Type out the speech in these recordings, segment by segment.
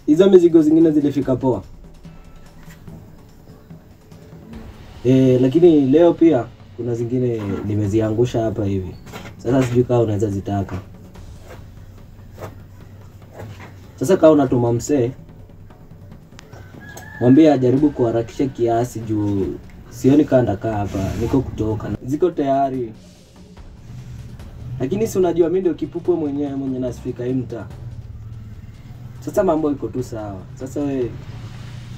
Hizo mizigo zingine zilifika poa. Lakini leo pia kuna zingine nimeziangusha hapa hivi. Sasa sijui kama unaweza zitaka. Sasa kama unatuma msee, mwambie ajaribu kuharakisha kiasi juu sioni kanda kaa hapa, niko kutoka. Ziko tayari. Lakini si unajua mimi ndio kipupo mwenye nasifika hii mtaa. Sasa mambo iko tu sawa. Sasa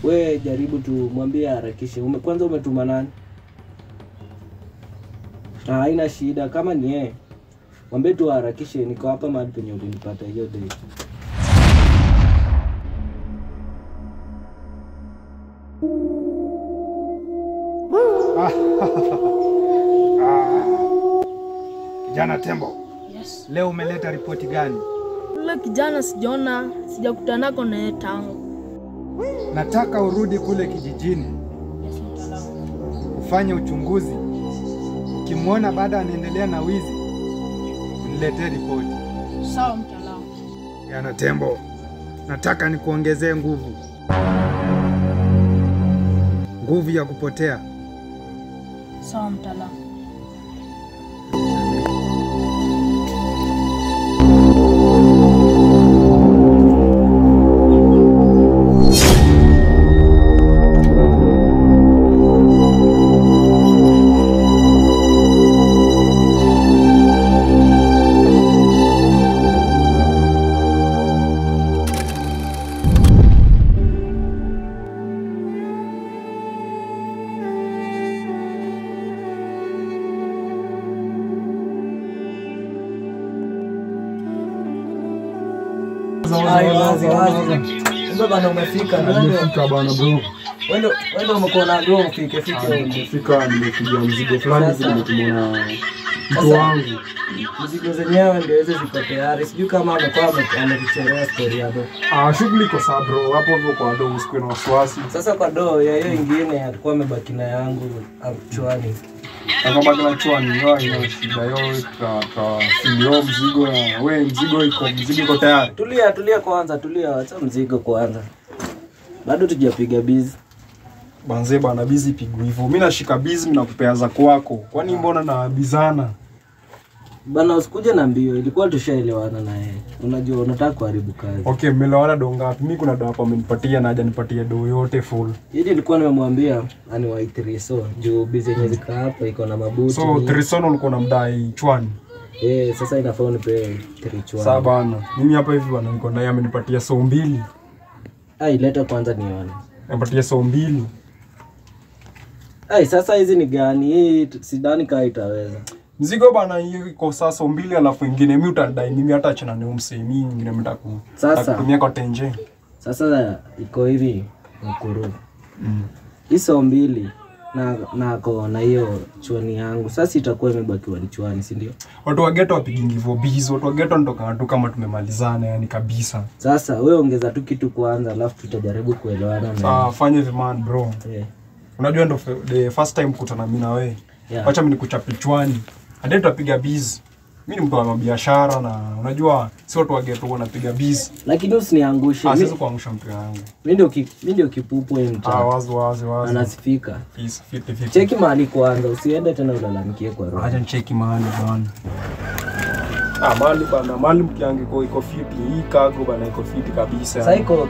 we jaribu tu mwambie harakishe. Kwanza umetuma nani? Haina shida kama ni yeye. Mwambie tu harakishe, niko hapa mahali penye ulinipata hiyo day. Kijana Tembo. Yes. Leo umeleta ripoti gani? Yule kijana sijaona, sijakutana nako naye tangu. Nataka urudi kule kijijini. Yes, mtaalamu. Ufanye uchunguzi. Ukimwona baada anaendelea na wizi, uniletee ripoti. Sawa mtaalamu. Kijana Tembo, nataka nikuongezee nguvu. Nguvu ya kupotea. Sawa mtaalamu. Ndio bana umefika. Nimefika bana bro. Wewe umekuwa na bro ufike. Nimefika nimepiga mzigo fulani hivi nimetumona mtu wangu. Mzigo zenyewe ndio hizo ziko tayari. Sijui kama amekuwa amekichorea story hapo. Shughuli iko sawa bro. Hapo hivyo kwa doo usikue na wasiwasi. Sasa kwa doo ya hiyo nyingine alikuwa amebaki na yangu chwani. Kama bagala chwani yao ina shida yote kwa filio mzigo na wewe mzigo iko tayari. Tulia kwanza, acha mzigo kwanza. Bado tujapiga busy. Banze bana busy pigu hivyo. Mimi nashika busy mimi nakupea za kwako. Kwani mbona na bizana? Bana usikuje na mbio, ilikuwa tushaelewana na yeye. Unajua unataka kuharibu kazi. Okay, mmelewana do ngapi? Mimi kuna do hapa amenipatia na hajanipatia do yote full. Hili nilikuwa nimemwambia ani wa 3 so juu busy yenyewe zika hapa iko na mabuti. So 3 so ulikuwa unamdai chwani. Sasa inafaa unipe 3 chwani. Sawa bana. Mimi hapa hivi bana niko naye amenipatia so 2. Leta kwanza nione. Amenipatia so 2. Sasa hizi ni gani? Hii sidhani kama itaweza. Mzigo bana hiyo iko sasa 2 alafu nyingine mimi utadai mimi hata achana na umsemi nyingine mtaku. Sasa kutumia kwa tenje. Sasa iko hivi mkuru. Hizo 2 na hiyo chwani yangu. Sasa itakuwa imebaki wani chwani, si ndio? Watu wa ghetto wapigingi hivyo busy. Watu wa ghetto nitoka tu kama tumemalizana yani kabisa. Sasa wewe ongeza tu kitu kwanza alafu tutajaribu kuelewana na. Sawa, fanya hivi man bro. Unajua ndo the first time kukutana mimi na wewe. Acha mimi nikuchapi chwani. Hadi tutapiga busy. Mimi ni mtu wa biashara na unajua si watu wa ghetto wanapiga busy. Lakini usiniangushe. Siwezi kuangusha mtu yangu. Mimi ndio kipupu mtaa. Wazi. Anasifika. Peace, fit. Cheki mahali kwanza, usiende tena ulalamikie kwa roho. Acha nicheki mahali bwana. Mahali bana, mahali mkiange iko fiti. Hii cargo bana iko fiti kabisa. Sasa iko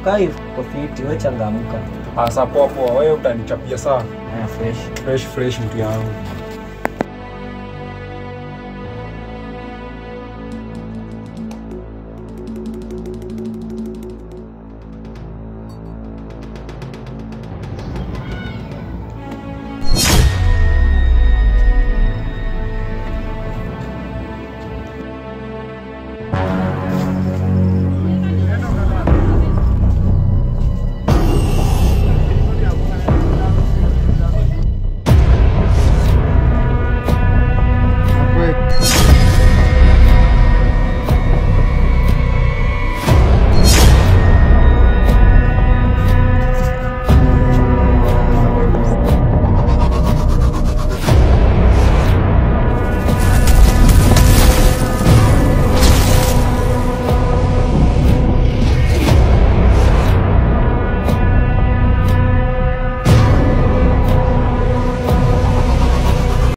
fiti, wewe changamka. Sasa poa, wewe utanichapia saa. Fresh Fresh mtu yangu.